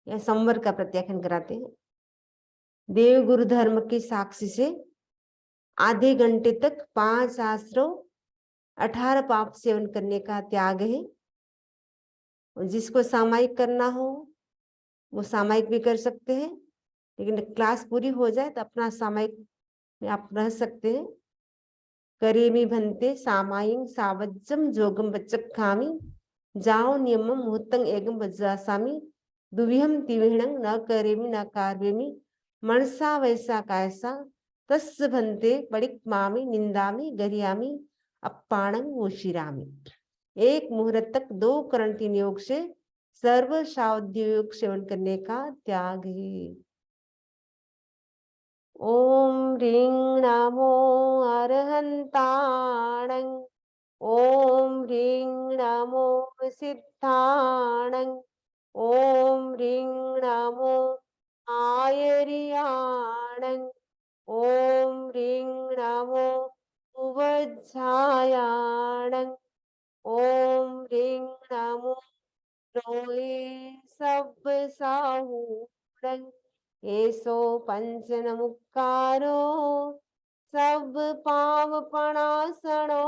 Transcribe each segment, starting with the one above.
या संवर का प्रत्याख्यान कराते हैं। देव गुरु धर्म की साक्षी से आधे घंटे तक 5 आश्रव 18 पाप सेवन करने का त्याग है। और जिसको सामायिक करना हो वो सामायिक भी कर सकते हैं, लेकिन क्लास पूरी हो जाए तो अपना सामायिक में आप रह सकते हैं। करेमी भन्ते सामायिक सावज्जम जोगम बच्चखामी जाओ नियमम मुहूर्तं एगम वज्रासामी दुविहम तिविहणं न करेमी न कार्वेमी मनसा वैसा कायसा तस्य भन्ते पडिक्मामी निंदामी गरियामी अप्पाणं वोशिरामी। एक मुहूर्त तक 2 करण 3 योग से सर्व सावध्य योग सेवन करने का त्याग है। ओम ह्रीं नमो अरहंताणं। ओम ह्रीं नमो सिद्धाणं। ओम ह्रीं नमो आयर्याणं। ओम ह्रीं नमो उवज्झायाणं। ओम ह्रीं नमो रोए सब साहूणं। एसो पंचन मुक्कारो सब पावपणासनो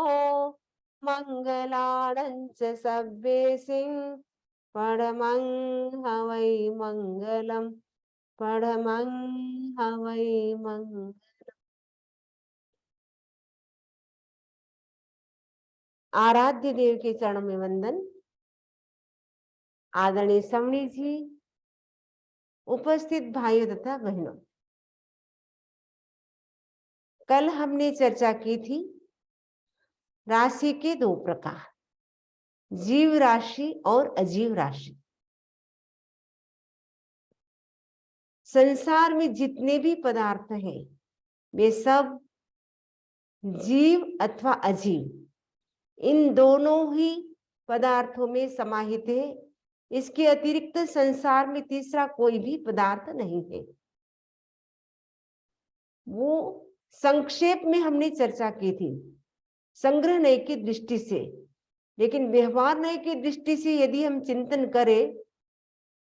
मंगलाणंच सब्बेसिं परमं हवै मंगलम परमं हवै मंगलम। आराध्य देव के चरणों में वंदन। आदरणीय समणी जी, उपस्थित भाइयों तथा बहनों, कल हमने चर्चा की थी राशि के 2 प्रकार, जीव राशि और अजीव राशि। संसार में जितने भी पदार्थ हैं वे सब जीव अथवा अजीव, इन दोनों ही पदार्थों में समाहित है। इसके अतिरिक्त संसार में तीसरा कोई भी पदार्थ नहीं है। वो संक्षेप में हमने चर्चा की थी, संग्रह नय की दृष्टि से। लेकिन व्यवहार नय की दृष्टि से यदि हम चिंतन करें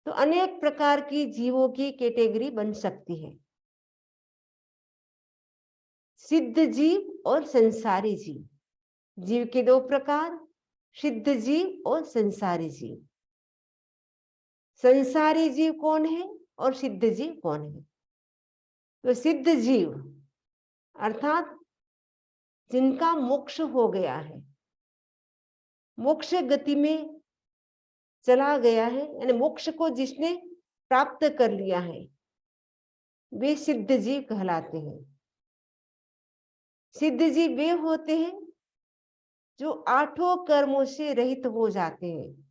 तो अनेक प्रकार की जीवों की कैटेगरी बन सकती है। सिद्ध जीव और संसारी जीव। जीव के 2 प्रकार, सिद्ध जीव और संसारी जीव। संसारी जीव कौन है और सिद्ध जीव कौन है? तो सिद्ध जीव अर्थात जिनका मोक्ष हो गया है, मोक्ष गति में चला गया है, यानी मोक्ष को जिसने प्राप्त कर लिया है, वे सिद्ध जीव कहलाते हैं। सिद्ध जीव वे होते हैं जो 8 कर्मों से रहित हो जाते हैं।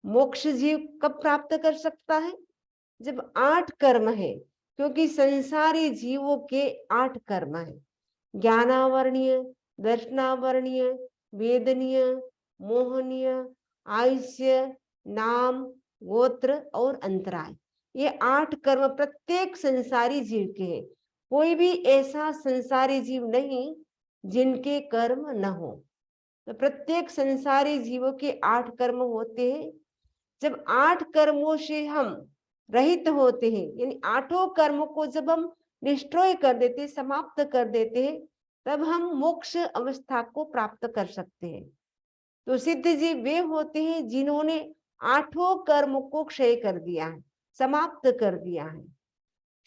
मोक्ष जीव कब प्राप्त कर सकता है? जब 8 कर्म है, क्योंकि संसारी जीवों के 8 कर्म है। ज्ञानावरणीय, दर्शनावरणीय, वेदनीय, मोहनीय, आयुष्य, नाम, गोत्र और अंतराय, ये 8 कर्म प्रत्येक संसारी जीव के हैं। कोई भी ऐसा संसारी जीव नहीं जिनके कर्म न हो। तो प्रत्येक संसारी जीवों के 8 कर्म होते हैं। जब 8 कर्मों से हम रहित होते हैं, यानी 8 कर्मों को जब हम डिस्ट्रॉय कर देते, समाप्त कर देते हैं, तब हम मोक्ष अवस्था को प्राप्त कर सकते हैं। तो सिद्ध जीव वे होते हैं जिन्होंने 8 कर्मों को क्षय कर दिया है, समाप्त कर दिया है।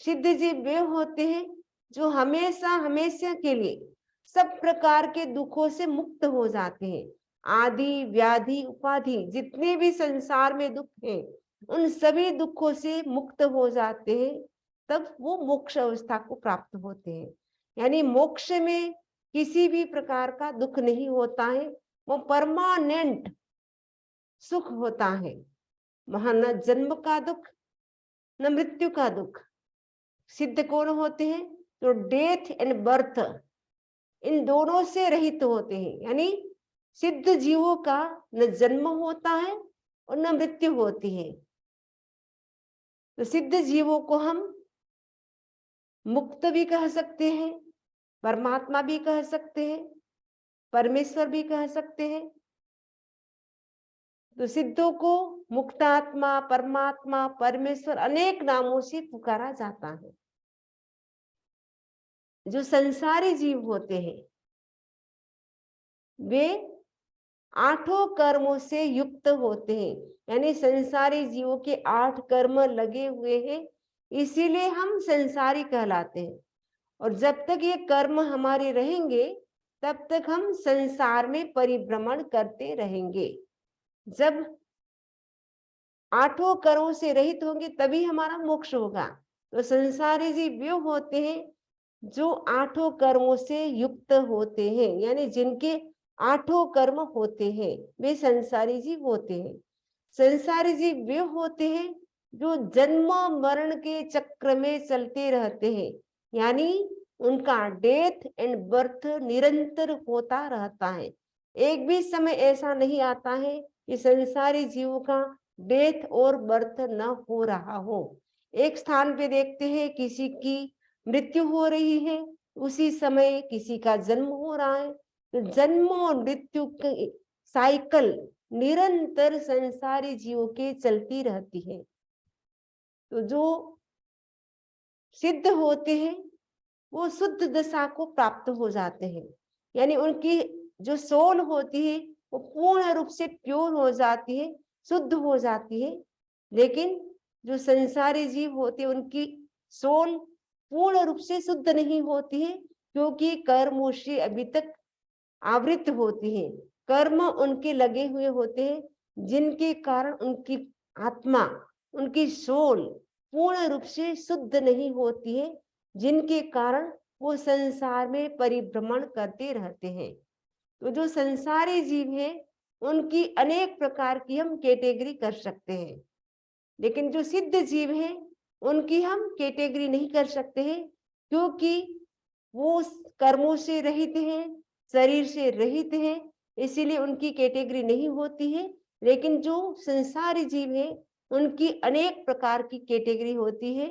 सिद्ध जीव वे होते हैं जो हमेशा हमेशा के लिए सब प्रकार के दुखों से मुक्त हो जाते हैं। आदि व्याधि उपाधि जितने भी संसार में दुख हैं, उन सभी दुखों से मुक्त हो जाते हैं, तब वो मोक्ष अवस्था को प्राप्त होते हैं। यानी मोक्ष में किसी भी प्रकार का दुख नहीं होता है, वो परमानेंट सुख होता है। वहां न जन्म का दुख न मृत्यु का दुख। सिद्ध कौन होते हैं? तो डेथ एंड बर्थ, इन दोनों से रहित होते हैं। यानी सिद्ध जीवों का न जन्म होता है और न मृत्यु होती है। तो सिद्ध जीवों को हम मुक्त भी कह सकते हैं, परमात्मा भी कह सकते हैं, परमेश्वर भी कह सकते हैं। तो सिद्धों को मुक्तात्मा, परमात्मा, परमेश्वर अनेक नामों से पुकारा जाता है। जो संसारी जीव होते हैं वे आठों कर्मों से युक्त होते हैं, यानी संसारी जीवों के 8 कर्म लगे हुए हैं, इसीलिए हम संसारी कहलाते हैं। और जब तक ये कर्म हमारे रहेंगे तब तक हम संसार में परिभ्रमण करते रहेंगे। जब 8 कर्मों से रहित होंगे तभी हमारा मोक्ष होगा। तो संसारी जीव वे होते हैं जो 8 कर्मों से युक्त होते हैं, यानी जिनके 8 कर्म होते हैं वे संसारी जीव होते हैं। संसारी जीव वे होते हैं जो जन्म मरण के चक्र में चलते रहते हैं, यानी उनका डेथ एंड बर्थ निरंतर होता रहता है। एक भी समय ऐसा नहीं आता है कि संसारी जीवों का डेथ और बर्थ न हो रहा हो। एक स्थान पे देखते हैं किसी की मृत्यु हो रही है, उसी समय किसी का जन्म हो रहा है। तो जन्म और मृत्यु की साइकिल निरंतर संसारी जीवों के चलती रहती है। तो जो सिद्ध होते हैं वो शुद्ध दशा को प्राप्त हो जाते हैं, यानी उनकी जो सोल होती है वो पूर्ण रूप से प्योर हो जाती है, शुद्ध हो जाती है। लेकिन जो संसारी जीव होते हैं उनकी सोल पूर्ण रूप से शुद्ध नहीं होती है, क्योंकि कर्मों से अभी तक आवृत होती है। कर्म उनके लगे हुए होते हैं, जिनके कारण उनकी आत्मा, उनकी सोल पूर्ण रूप से शुद्ध नहीं होती है, जिनके कारण वो संसार में परिभ्रमण करते रहते हैं। तो जो संसारी जीव हैं उनकी अनेक प्रकार की हम कैटेगरी कर सकते हैं, लेकिन जो सिद्ध जीव हैं उनकी हम कैटेगरी नहीं कर सकते हैं, क्योंकि वो कर्मों से रहित हैं, शरीर से रहित हैं, इसीलिए उनकी कैटेगरी नहीं होती है। लेकिन जो संसारी जीव है उनकी अनेक प्रकार की कैटेगरी होती है।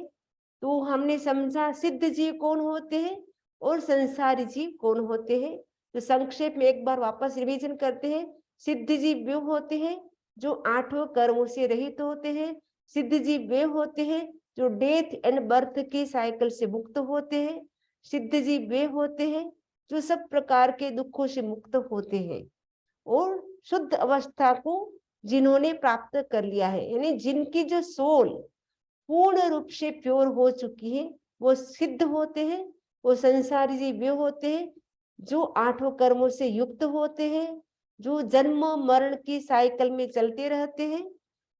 तो हमने समझा सिद्ध जीव कौन होते हैं और संसारी जीव कौन होते हैं। तो संक्षेप में एक बार वापस रिवीजन करते हैं। सिद्ध जीव वे होते हैं जो 8 कर्मों से रहित होते हैं। सिद्ध जीव वे होते हैं जो डेथ एंड बर्थ की साइकिल से मुक्त होते हैं। सिद्ध जीव वे होते हैं जो सब प्रकार के दुखों से मुक्त होते हैं और शुद्ध अवस्था को जिन्होंने प्राप्त कर लिया है, यानी जिनकी जो सोल पूर्ण रूप से प्योर हो चुकी है, वो सिद्ध होते हैं। वो संसारी जीव वे होते हैं जो 8 कर्मों से युक्त होते हैं, जो जन्म मरण की साइकिल में चलते रहते हैं।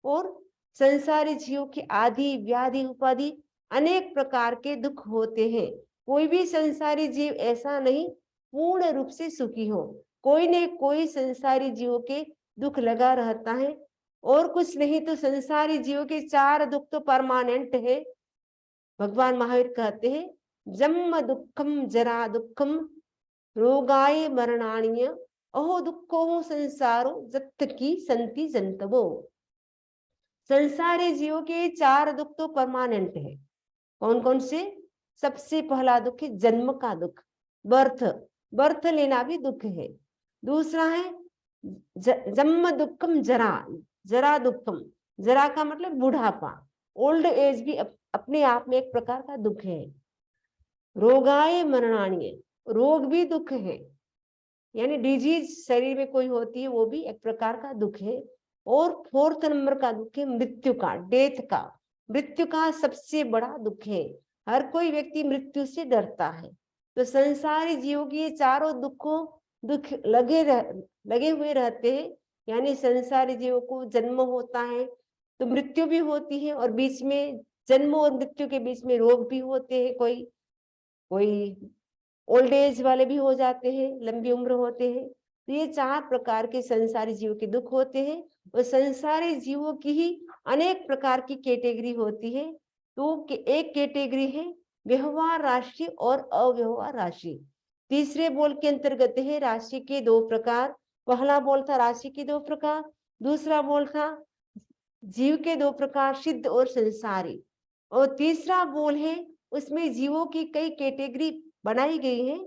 और संसारी जीवों की आदि व्याधि उपाधि अनेक प्रकार के दुख होते हैं। कोई भी संसारी जीव ऐसा नहीं पूर्ण रूप से सुखी हो, कोई न कोई संसारी जीवों के दुख लगा रहता है। और कुछ नहीं तो संसारी जीवों के 4 दुख तो परमानेंट है। भगवान महावीर कहते हैं जन्म दुखम जरा दुखम रोगाय मरणाणीय अहो दुखो संसारो जत्त की संति जंतवो। संसारी जीवों के 4 दुख तो परमानेंट है। कौन कौन से? सबसे पहला दुख है जन्म का दुख, बर्थ, बर्थ लेना भी दुख है। दूसरा है जन्म दुखम जरा, जरा दुखम, जरा का मतलब बुढ़ापा, ओल्ड एज भी अपने आप में एक प्रकार का दुख है। रोगाय मरणाणीय, रोग भी दुख है, यानी डिजीज शरीर में कोई होती है वो भी एक प्रकार का दुख है। और 4th नंबर का दुख है मृत्यु का, डेथ का। मृत्यु का सबसे बड़ा दुख है, हर कोई व्यक्ति मृत्यु से डरता है। तो संसारी जीवों की ये चारों दुख लगे हुए रहते हैं, यानी संसारी जीवों को जन्म होता है तो मृत्यु भी होती है, और बीच में जन्म और मृत्यु के बीच में रोग भी होते हैं, कोई ओल्ड एज वाले भी हो जाते हैं, लंबी उम्र होते हैं। तो ये 4 प्रकार के संसारी जीवों के दुख होते हैं। और संसारी जीवों की ही अनेक प्रकार की कैटेगरी होती है। तो एक कैटेगरी है व्यवहार राशि और अव्यवहार राशि। तीसरे बोल के अंतर्गत है राशि के 2 प्रकार। पहला बोल था राशि के 2 प्रकार, दूसरा बोल था जीव के 2 प्रकार, सिद्ध और संसारी। और तीसरा बोल है उसमें जीवों की कई कैटेगरी बनाई गई है,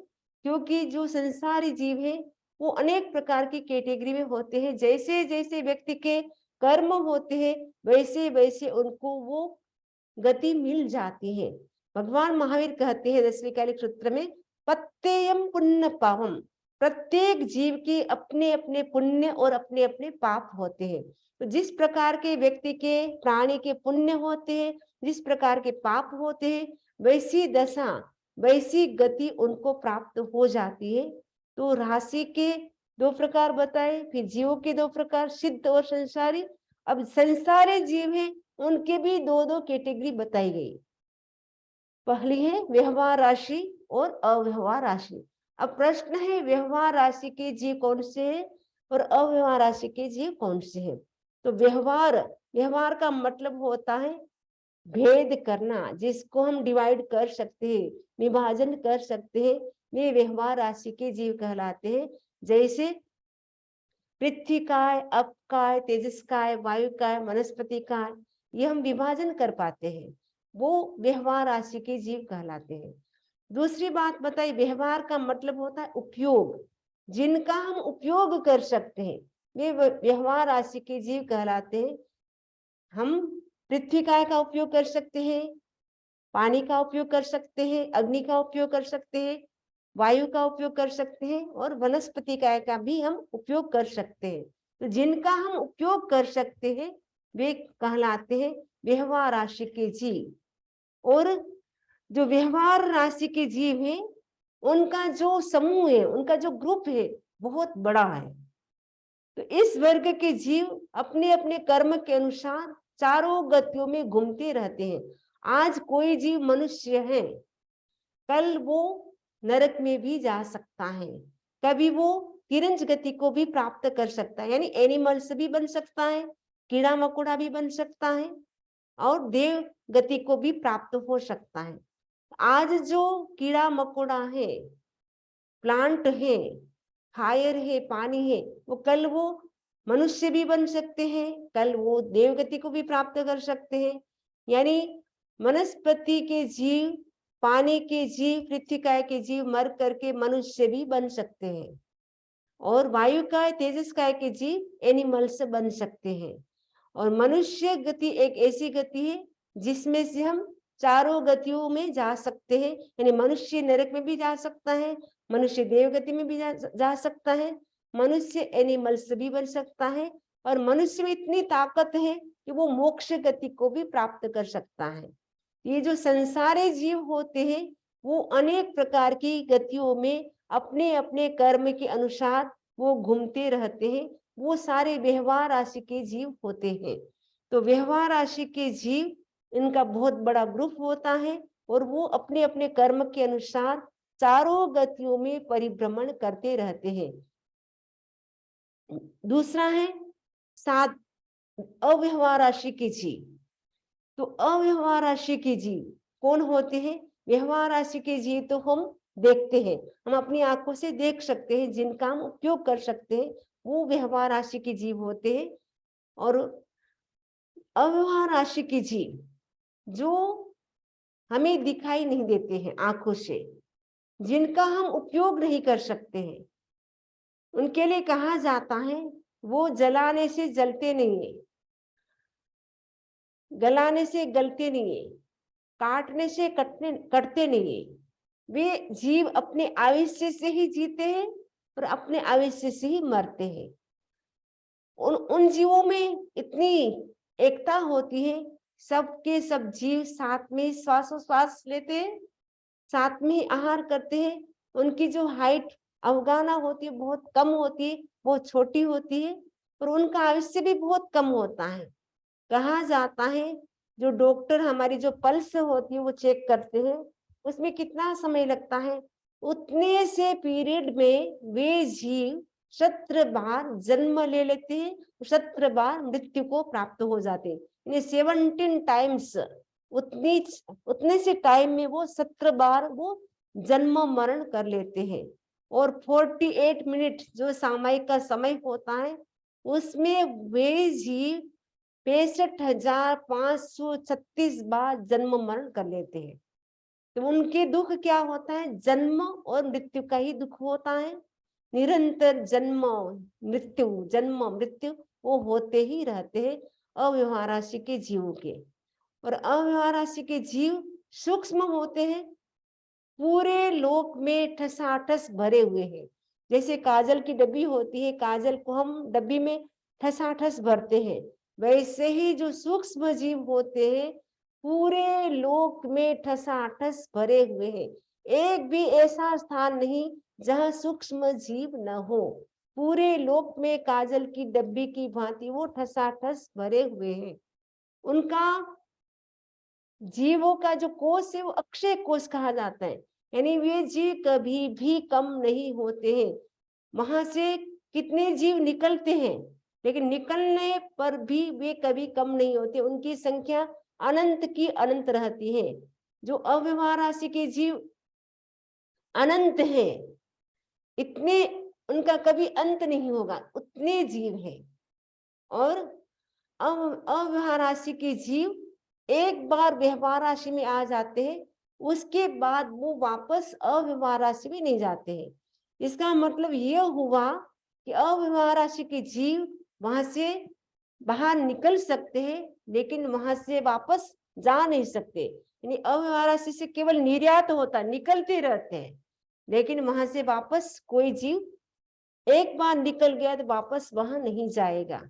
क्योंकि जो संसारी जीव है वो अनेक प्रकार की कैटेगरी में होते हैं। जैसे जैसे व्यक्ति के कर्म होते हैं वैसे वैसे उनको वो गति मिल जाती है। भगवान महावीर कहते हैं 10वें कालिक सूत्र में, पत्ययम पुण्य पावम, प्रत्येक जीव के अपने अपने पुण्य और अपने अपने पाप होते हैं। तो जिस प्रकार के व्यक्ति के, प्राणी के पुण्य होते हैं, जिस प्रकार के पाप होते हैं, वैसी दशा वैसी गति उनको प्राप्त हो जाती है। तो राशि के दो प्रकार बताए, फिर जीवों के दो प्रकार, सिद्ध और संसारी। अब संसारी जीव है उनके भी दो दो कैटेगरी बताई गई। पहली है व्यवहार राशि और अव्यवहार राशि। अब प्रश्न है व्यवहार राशि के जीव कौन से हैं और अव्यवहार राशि के जीव कौन से हैं। तो व्यवहार, व्यवहार का मतलब होता है भेद करना, जिसको हम डिवाइड कर सकते हैं, विभाजन कर सकते हैं, वे व्यवहार राशि के जीव कहलाते हैं। जैसे पृथ्वी काय, अप काय, तेजस काय, वायु काय, वनस्पति काय, ये हम विभाजन कर पाते हैं, वो व्यवहार राशि के जीव कहलाते हैं। दूसरी बात बताई, व्यवहार का मतलब होता है उपयोग, जिनका हम उपयोग कर सकते हैं वे व्यवहार राशि के जीव कहलाते हैं। हम पृथ्वी काय का उपयोग कर सकते हैं, पानी का उपयोग कर सकते हैं, अग्नि का उपयोग कर सकते हैं, वायु का उपयोग कर सकते हैं और वनस्पति काय का भी हम उपयोग कर सकते हैं। तो जिनका हम उपयोग कर सकते हैं वे कहलाते हैं व्यवहार राशि के जीव। और जो व्यवहार राशि के जीव हैं उनका जो समूह है, उनका जो ग्रुप है बहुत बड़ा है। तो इस वर्ग के जीव अपने अपने कर्म के अनुसार चारों गतियों में घूमते रहते हैं। आज कोई जीव मनुष्य है, कल वो नरक में भी जा सकता है, कभी वो तिरंज गति को भी प्राप्त कर सकता है, यानी एनिमल्स भी बन सकता है, कीड़ा मकोड़ा भी बन सकता है और देव गति को भी प्राप्त हो सकता है। आज जो कीड़ा मकोड़ा है, प्लांट है, फायर है, पानी है, वो कल वो मनुष्य भी बन सकते हैं, कल वो देवगति को भी प्राप्त कर सकते हैं। यानी वनस्पति के जीव, पानी के जीव, पृथ्वी काय के जीव मर करके मनुष्य भी बन सकते हैं और वायु काय, तेजस काय के जीव एनिमल्स बन सकते हैं। और मनुष्य गति एक ऐसी गति है जिसमें से हम चारों गतियों में जा सकते हैं, यानी मनुष्य नरक में भी जा सकता है, मनुष्य देवगति में भी जा सकता है, मनुष्य एनिमल्स भी बन सकता है और मनुष्य में इतनी ताकत है कि वो मोक्ष गति को भी प्राप्त कर सकता है। ये जो संसारी जीव होते हैं वो अनेक प्रकार की गतियों में अपने अपने कर्म के अनुसार वो घूमते रहते हैं, वो सारे व्यवहार राशि के जीव होते हैं। तो व्यवहार राशि के जीव, इनका बहुत बड़ा ग्रुप होता है और वो अपने अपने कर्म के अनुसार चारों गतियों में परिभ्रमण करते रहते हैं। दूसरा है सात अव्यवहार राशि के जीव। तो अव्यवहार राशि के जीव कौन होते हैं? व्यवहार राशि के जीव तो हम देखते हैं, हम अपनी आंखों से देख सकते हैं, जिनका हम उपयोग कर सकते हैं, वो व्यवहार राशि के जीव होते हैं। और अव्यवहार राशि के जीव जो हमें दिखाई नहीं देते हैं आंखों से, जिनका हम उपयोग नहीं कर सकते हैं, उनके लिए कहा जाता है वो जलाने से जलते नहीं है, गलाने से गलते नहीं है, काटने से कटते नहीं है। वे जीव अपने आयुष्य से ही जीते हैं और अपने आयुष्य से ही मरते हैं। उन जीवों में इतनी एकता होती है, सबके सब जीव साथ में श्वासोश्वास लेते हैं, साथ में ही आहार करते हैं। उनकी जो हाइट अवगाना होती है बहुत कम होती है, बहुत छोटी होती है और उनका आयुष्य भी बहुत कम होता है। कहा जाता है जो डॉक्टर हमारी जो पल्स होती है वो चेक करते हैं, उसमें कितना समय लगता है, उतने से पीरियड में वे जीव 17 बार जन्म ले लेते हैं, 17 बार मृत्यु को प्राप्त हो जाते हैं। 17 टाइम्स उतने से टाइम में वो 17 बार वो जन्म मरण कर लेते हैं। और 48 मिनट जो सामयिक का समय होता है उसमें वे जीव 65,536 बार जन्म मरण कर लेते हैं। तो उनके दुख क्या होता है? जन्म और मृत्यु का ही दुख होता है। निरंतर जन्म मृत्यु वो होते ही रहते हैं अव्यवहार राशि के जीवों के। और अव्यवहार राशि के जीव सूक्ष्म होते हैं, पूरे लोक में ठसाठस भरे हुए हैं। जैसे काजल की डब्बी होती है, काजल को हम डब्बी में ठसाठस भरते हैं, वैसे ही जो सूक्ष्म जीव होते हैं पूरे लोक में ठसाठस भरे हुए हैं। एक भी ऐसा स्थान नहीं जहां सूक्ष्म जीव न हो। पूरे लोक में काजल की डब्बी की भांति वो ठसाठस भरे हुए हैं। उनका जीवों का जो कोष है वो अक्षय कोष कहा जाता है, यानी वे जीव कभी भी कम नहीं होते हैं। वहां से कितने जीव निकलते हैं, लेकिन निकलने पर भी वे कभी कम नहीं होते, उनकी संख्या अनंत की अनंत रहती है। जो अव्यवहार राशि के जीव अनंत हैं, इतने उनका कभी अंत नहीं होगा, उतने जीव हैं। और अव्यवहार राशि के जीव एक बार व्यवहार राशि में आ जाते हैं, उसके बाद वो वापस अव्यवहार राशि में नहीं जाते हैं। इसका मतलब यह हुआ कि अव्यवहार राशि के जीव वहां से बाहर निकल सकते हैं, लेकिन वहां से वापस जा नहीं सकते। यानी अव्यवहार राशि से केवल निर्यात होता, निकलते रहते हैं, लेकिन वहां से वापस कोई जीव एक बार निकल गया तो वापस वहां नहीं जाएगा।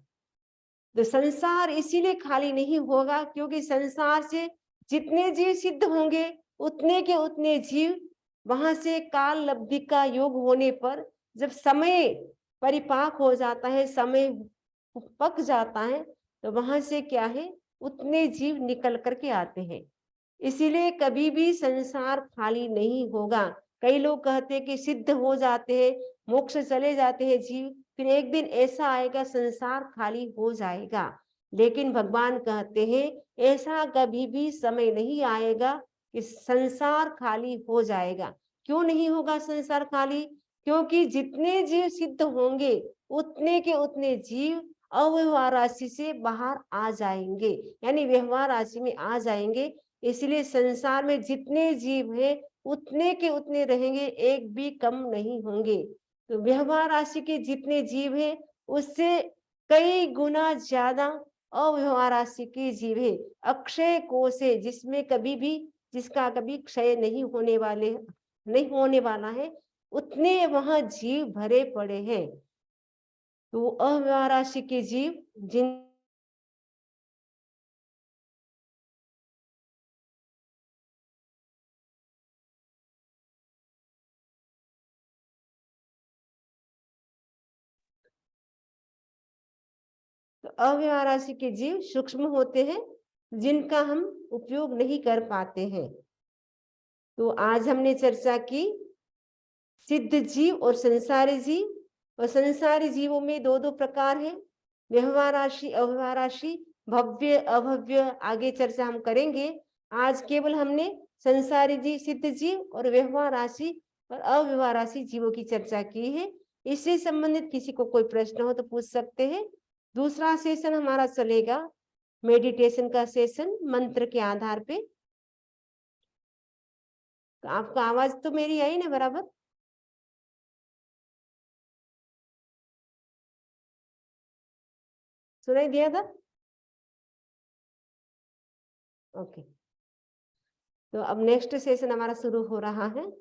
तो संसार इसीलिए खाली नहीं होगा क्योंकि संसार से जितने जीव सिद्ध होंगे उतने के उतने जीव वहां से काल लब्धि का योग होने पर जब समय परिपाक हो जाता है, समय पक जाता है, तो वहां से क्या है उतने जीव निकल करके आते हैं। इसीलिए कभी भी संसार खाली नहीं होगा। कई लोग कहते हैं कि सिद्ध हो जाते हैं, मोक्ष चले जाते हैं जीव, फिर एक दिन ऐसा आएगा संसार खाली हो जाएगा। लेकिन भगवान कहते हैं ऐसा कभी भी समय नहीं आएगा कि संसार खाली हो जाएगा। क्यों नहीं होगा संसार खाली? क्योंकि जितने जीव सिद्ध होंगे उतने के उतने जीव अव्यवहार राशि से बाहर आ जाएंगे, यानी व्यवहार राशि में आ जाएंगे। इसलिए संसार में जितने जीव हैं उतने के उतने रहेंगे, एक भी कम नहीं होंगे। तो व्यवहार राशि के जितने जीव हैं उससे कई गुना ज्यादा अव्यवहार राशि के जीव है। अक्षय कोष है जिसमें कभी भी जिसका कभी क्षय नहीं होने वाला है, उतने वहां जीव भरे पड़े हैं। तो अव्यवहार राशि के जीव जिन तो अव्यवहार राशि के जीव सूक्ष्म होते हैं जिनका हम उपयोग नहीं कर पाते हैं। तो आज हमने चर्चा की सिद्ध जीव और संसारी जीव। और संसारी जीवों में दो दो प्रकार है, व्यवहार राशि अव्यवहार राशि, भव्य अभव्य, आगे चर्चा हम करेंगे। आज केवल हमने संसारी जीव, सिद्ध जीव और व्यवहार राशि और अव्यवहार राशि जीवों की चर्चा की है। इससे संबंधित किसी को कोई प्रश्न हो तो पूछ सकते हैं। दूसरा सेशन हमारा चलेगा मेडिटेशन का सेशन, मंत्र के आधार पे। तो आपको आवाज तो मेरी आई ना बराबर? सुनाई दिया था? ओके। तो अब नेक्स्ट सेशन हमारा शुरू हो रहा है।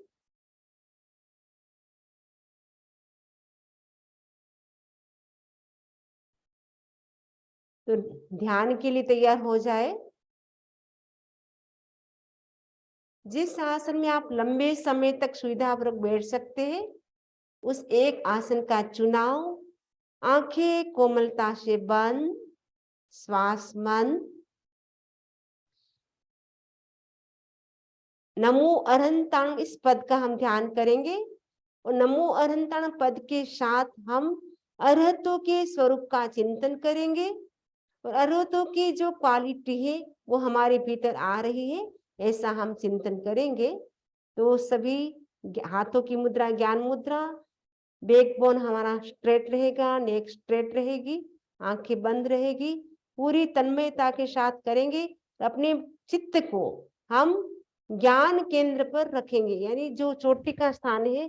तो ध्यान के लिए तैयार हो जाए। जिस आसन में आप लंबे समय तक सुविधापूर्वक बैठ सकते हैं उस एक आसन का चुनाव। आंखें कोमलता से बंद, श्वास मंद। नमो अरहंतांग इस पद का हम ध्यान करेंगे और नमो अरहंतांग पद के साथ हम अरहतों के स्वरूप का चिंतन करेंगे और अरहतों की जो क्वालिटी है वो हमारे भीतर आ रही है ऐसा हम चिंतन करेंगे। तो सभी हाथों की मुद्रा ज्ञान मुद्रा, बैकबोन हमारा स्ट्रेट रहेगा, नेक स्ट्रेट रहेगी, आंखें बंद रहेगी, पूरी तन्मयता के साथ करेंगे। अपने चित्त को हम ज्ञान केंद्र पर रखेंगे, यानी जो चोटी का स्थान है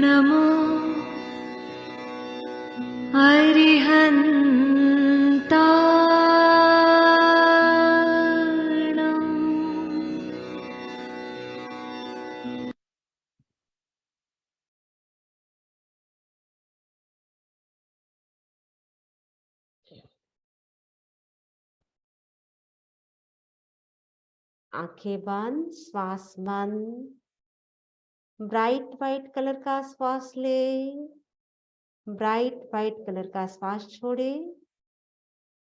नमो अरिहन्ताणम्। आंखें बंद, श्वास बंद। ब्राइट वाइट कलर का श्वास ले, ब्राइट वाइट कलर का श्वास छोड़े।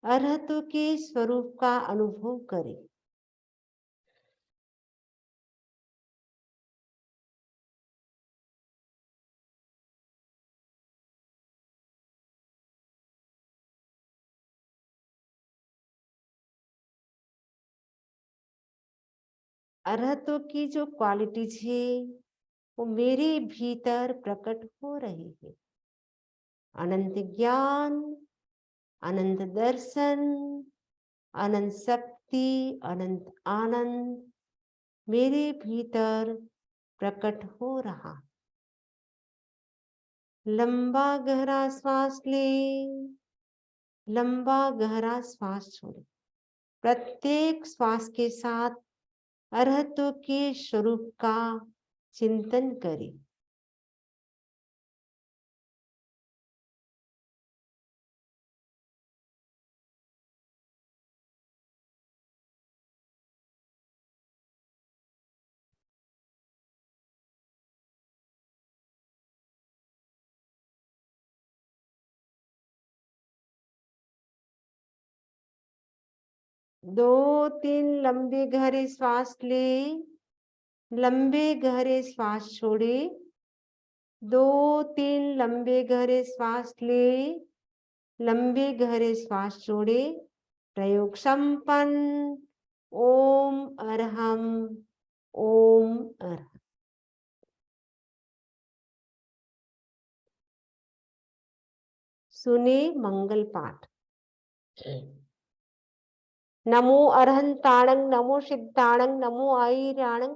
अरहतों के स्वरूप का अनुभव करें। अरहतों की जो क्वालिटीज है वो मेरे भीतर प्रकट हो रही है। अनंत ज्ञान, अनंत दर्शन, अनंत शक्ति, अनंत आनंद मेरे भीतर प्रकट हो रहा। लंबा गहरा श्वास ले, लंबा गहरा श्वास छोड़े। प्रत्येक श्वास के साथ अरहतों के स्वरूप का चिंतन करें। दो तीन लंबे गहरे श्वास ले, लंबे गहरे श्वास छोड़े। दो तीन लंबे गहरे श्वास ले, लंबे गहरे श्वास छोड़े। प्रयोग संपन्न। ओम अरहम, ओम अरहम। सुने मंगल पाठ। नमो अरहंताणं, नमो सिद्धाणं, नमो आयराणं,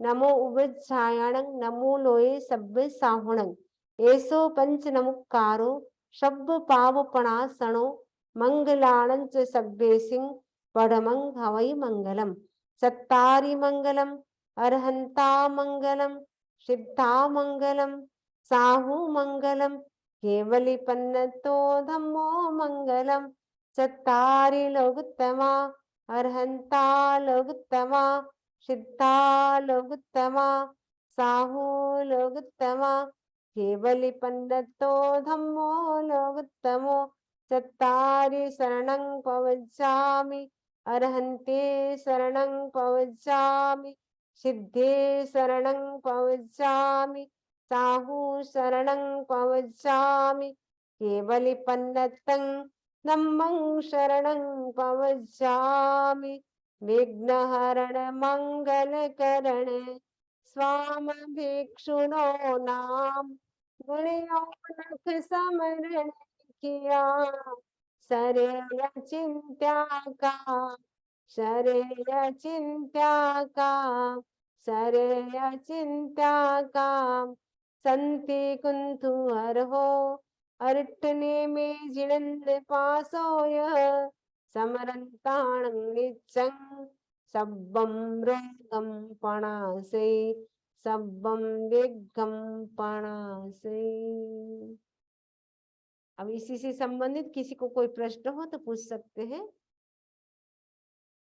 नमो उवज्जायाणं, नमो लोये सब्बे साहुणं। एसो पंच नमुक्कारो शब्द पावपणासणो मंगलाणं च सब्बेसिं परमं हवै मंगलम। सत्तारि मंगलम, अरहंता मंगलम, सिद्धा मंगलम, साहु मंगलम, केवली पन्नतो धम्मो मंगलम। सत्तारि लोकुत्तमा, अरहंता लोकुत्तमा, सिद्धा लोकुत्तमा, साहु लोकुत्तमा, केवली पन्नतो धम्मो लोकुत्तमो। चत्तारि शरणं प्रवज्जामि, अरहन्ते शरणं प्रवज्जामि, सिद्धे शरणं प्रवज्जामि, साहु शरणं प्रवज्जामि, केवली पन्नतं धम्मं शरणं प्रवज्जामि। विघ्नहरण मंगलकरण स्वामभिक्षुनो नाम, गुणियों नख समरण किया। शरेय चिंत्या का, शरेय चिंत्या का, शरेय चिंत्या का। संति कुंथु हर हो, अरटने में जिणंद पासोय। समरंताणं निच्चं सब्बं रोगं पणासे, सब्बं विघ्नं पणासे। अब इसी से संबंधित किसी को कोई प्रश्न हो तो पूछ सकते हैं।